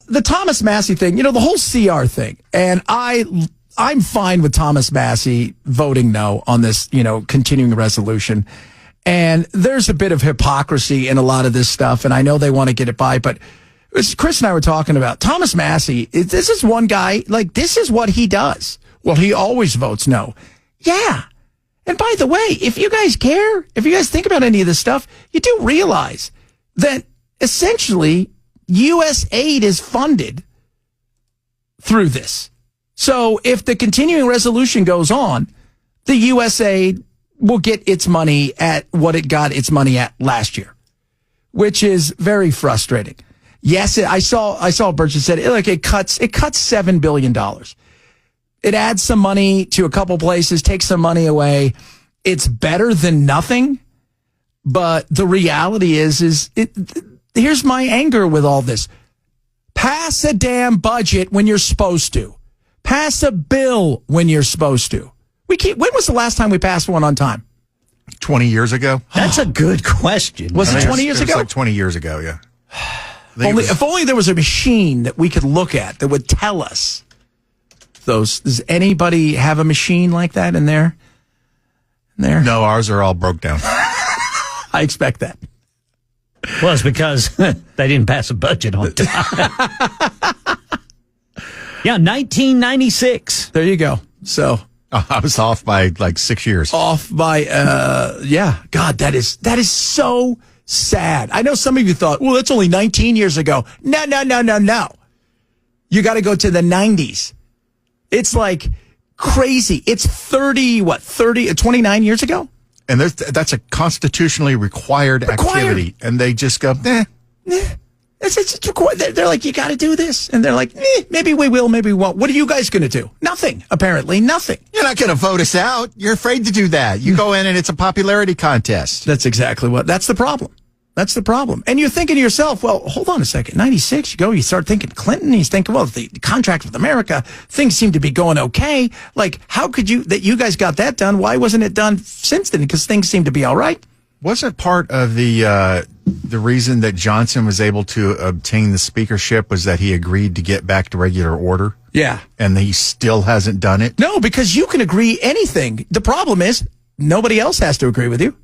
the Thomas Massie thing, the whole CR thing, and I'm fine with Thomas Massie voting no on this, continuing resolution. And there's a bit of hypocrisy in a lot of this stuff, and I know they want to get it by, but as Chris and I were talking about, Thomas Massie, this is one guy, this is what he does. Well, he always votes no. Yeah. And by the way, if you guys care, if you guys think about any of this stuff, you do realize that essentially U.S. aid is funded through this. So if the continuing resolution goes on, the U.S. aid will get its money at what it got its money at last year, which is very frustrating. Yes, I saw Burchett said it cuts $7 billion. It adds some money to a couple places, takes some money away. It's better than nothing. But the reality is here's my anger with all this. Pass a damn budget when you're supposed to. Pass a bill when you're supposed to. When was the last time we passed one on time? 20 years ago? That's a good question. Was it 20 years ago? It was like 20 years ago, yeah. If only there was a machine that we could look at that would tell us those. Does anybody have a machine like that in there? No, ours are all broke down. I expect that. Well, it's because they didn't pass a budget on time. Yeah, 1996. There you go. So I was off by like 6 years. Off by, yeah. God, that is so sad. I know some of you thought, well, that's only 19 years ago. No. You got to go to the 90s. It's like crazy. It's 29 years ago? And that's a constitutionally required activity. And they just go, It's required. They're like, you got to do this. And they're like, maybe we will, maybe we won't. What are you guys going to do? Nothing, apparently. Nothing. You're not going to vote us out. You're afraid to do that. You go in and it's a popularity contest. That's exactly that's the problem. That's the problem. And you're thinking to yourself, well, hold on a second. 96, you start thinking Clinton. He's thinking, well, the contract with America, things seem to be going okay. Like, how could you guys got that done? Why wasn't it done since then? Because things seem to be all right. Wasn't part of the reason that Johnson was able to obtain the speakership was that he agreed to get back to regular order? Yeah. And he still hasn't done it? No, because you can agree anything. The problem is nobody else has to agree with you.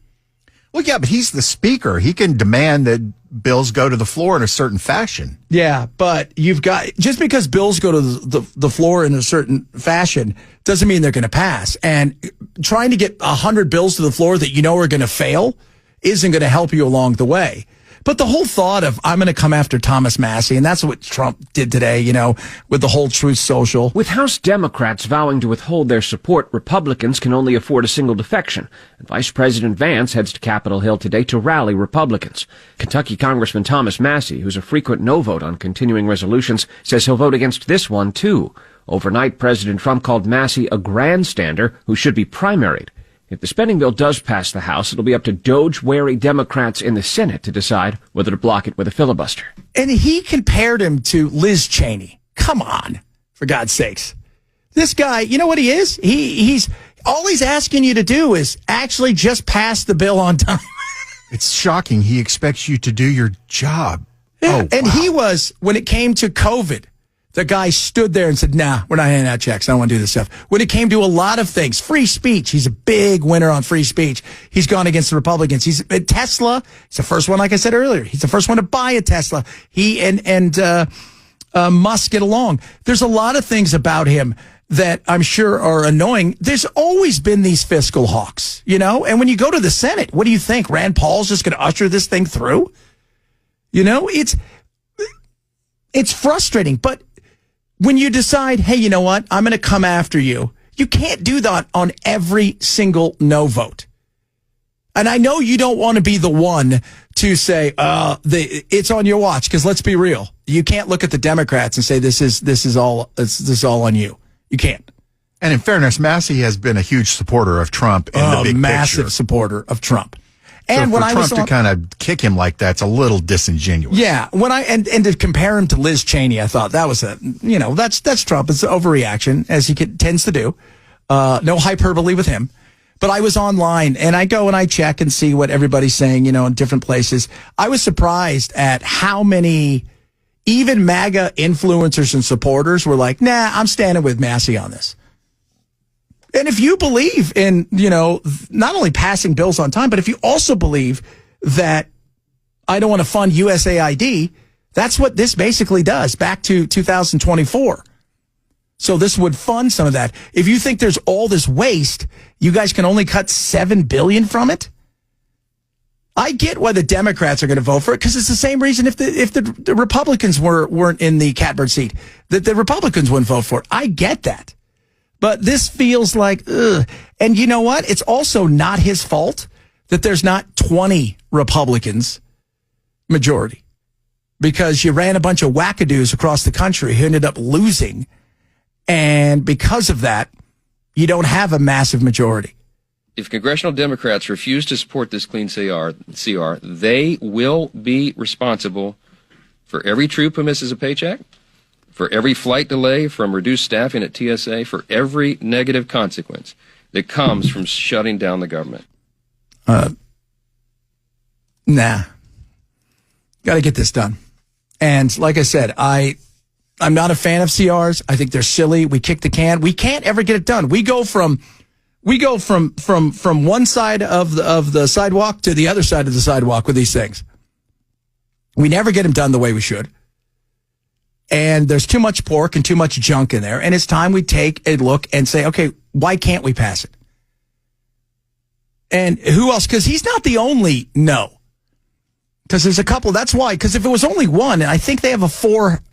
Well, yeah, but he's the speaker. He can demand that bills go to the floor in a certain fashion. Yeah, but just because bills go to the floor in a certain fashion doesn't mean they're going to pass. And trying to get 100 bills to the floor that are going to fail isn't going to help you along the way. But the whole thought of, I'm going to come after Thomas Massie, and that's what Trump did today, with the whole Truth Social. With House Democrats vowing to withhold their support, Republicans can only afford a single defection. And Vice President Vance heads to Capitol Hill today to rally Republicans. Kentucky Congressman Thomas Massie, who's a frequent no vote on continuing resolutions, says he'll vote against this one, too. Overnight, President Trump called Massie a grandstander who should be primaried. If the spending bill does pass the House, it'll be up to Doge-wary Democrats in the Senate to decide whether to block it with a filibuster. And he compared him to Liz Cheney. Come on, for God's sakes. This guy, you know what he is? He's all he's asking you to do is actually just pass the bill on time. It's shocking. He expects you to do your job. Yeah. And he was, when it came to COVID, the guy stood there and said, nah, we're not handing out checks. I don't want to do this stuff. When it came to a lot of things, free speech, he's a big winner on free speech. He's gone against the Republicans. He's Tesla. He's the first one, like I said earlier. He's the first one to buy a Tesla. He and Musk get along. There's a lot of things about him that I'm sure are annoying. There's always been these fiscal hawks, And when you go to the Senate, what do you think? Rand Paul's just going to usher this thing through? It's frustrating, but when you decide, hey, you know what? I'm going to come after you. You can't do that on every single no vote. And I know you don't want to be the one to say, it's on your watch, because let's be real. You can't look at the Democrats and say this is all on you. You can't. And in fairness, Massie has been a huge supporter of Trump in the big massive picture. supporter of Trump. And so for Trump to kind of kick him like that's a little disingenuous. Yeah, and to compare him to Liz Cheney, I thought that was that's Trump. It's an overreaction, as he tends to do. No hyperbole with him. But I was online, and I go and I check and see what everybody's saying, in different places. I was surprised at how many even MAGA influencers and supporters were like, nah, I'm standing with Massie on this. And if you believe in, not only passing bills on time, but if you also believe that I don't want to fund USAID, that's what this basically does back to 2024. So this would fund some of that. If you think there's all this waste, you guys can only cut $7 billion from it. I get why the Democrats are going to vote for it, because it's the same reason if the Republicans weren't in the catbird seat, that the Republicans wouldn't vote for it. I get that. But this feels like, ugh. And you know what? It's also not his fault that there's not 20 Republicans majority, because you ran a bunch of wackadoos across the country who ended up losing. And because of that, you don't have a massive majority. If congressional Democrats refuse to support this clean CR, they will be responsible for every troop who misses a paycheck, for every flight delay from reduced staffing at TSA, for every negative consequence that comes from shutting down the government. Nah. Got to get this done. And like I said, I'm not a fan of CRs. I think they're silly. We kick the can. We can't ever get it done. We go from one side of the sidewalk to the other side of the sidewalk with these things. We never get them done the way we should. And there's too much pork and too much junk in there. And it's time we take a look and say, okay, why can't we pass it? And who else? Because he's not the only no. Because there's a couple. That's why. Because if it was only one, and I think they have a four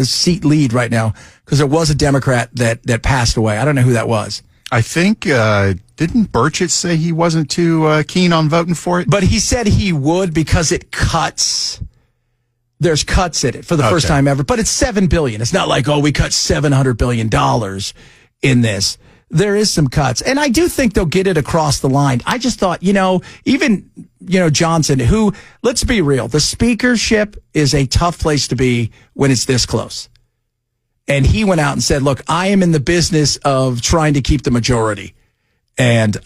seat lead right now, because there was a Democrat that passed away. I don't know who that was. I think, didn't Burchett say he wasn't too keen on voting for it? But he said he would because it cuts. There's cuts in it for the first time ever. But it's $7 billion. It's not like, we cut $700 billion in this. There is some cuts. And I do think they'll get it across the line. I just thought, even Johnson, who, let's be real, the speakership is a tough place to be when it's this close. And he went out and said, look, I am in the business of trying to keep the majority. And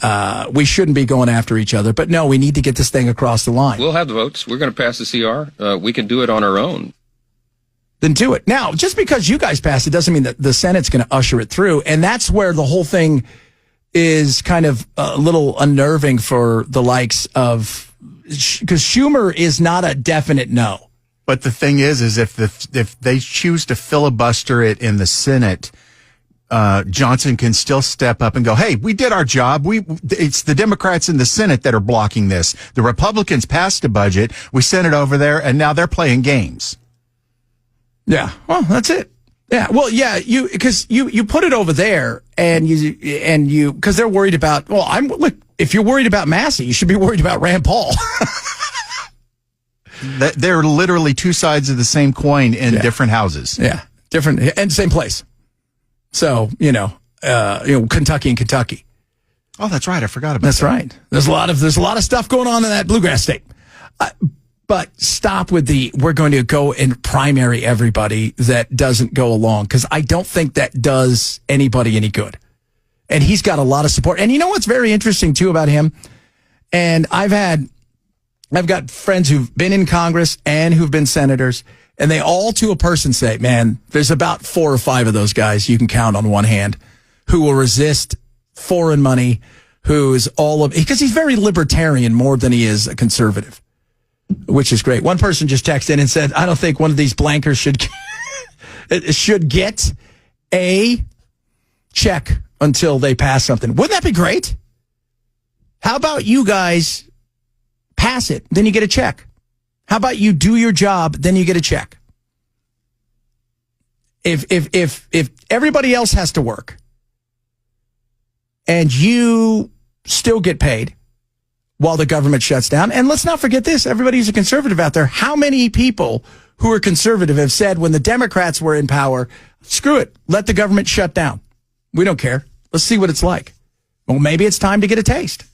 we shouldn't be going after each other. But no, we need to get this thing across the line. We'll have the votes. We're going to pass the CR. We can do it on our own. Then do it. Now, just because you guys pass it doesn't mean that the Senate's going to usher it through. And that's where the whole thing is kind of a little unnerving for the likes of, because Schumer is not a definite no. But the thing is if they choose to filibuster it in the Senate, Johnson can still step up and go, hey, we did our job. It's the Democrats in the Senate that are blocking this. The Republicans passed a budget. We sent it over there, and now they're playing games. Yeah. Well, that's it. Yeah. Well, yeah, because you put it over there and you, because they're worried about, look, if you're worried about Massie, you should be worried about Rand Paul. They're literally two sides of the same coin in different houses. Yeah. Different and same place. So, Kentucky and Kentucky. Oh, that's right. I forgot about that. That's right. There's a lot of stuff going on in that bluegrass state. But stop with we're going to go and primary everybody that doesn't go along, because I don't think that does anybody any good. And he's got a lot of support. And you know what's very interesting, too, about him? And I've got friends who've been in Congress and who've been senators, and they all to a person say, man, there's about 4 or 5 of those guys you can count on one hand who will resist foreign money, because he's very libertarian more than he is a conservative. Which is great. One person just texted in and said, I don't think one of these blankers should get a check until they pass something. Wouldn't that be great? How about you guys pass it, then you get a check? How about you do your job, then you get a check? If everybody else has to work and you still get paid while the government shuts down. And let's not forget this. Everybody who's a conservative out there, how many people who are conservative have said when the Democrats were in power, screw it, let the government shut down. We don't care. Let's see what it's like. Well, maybe it's time to get a taste.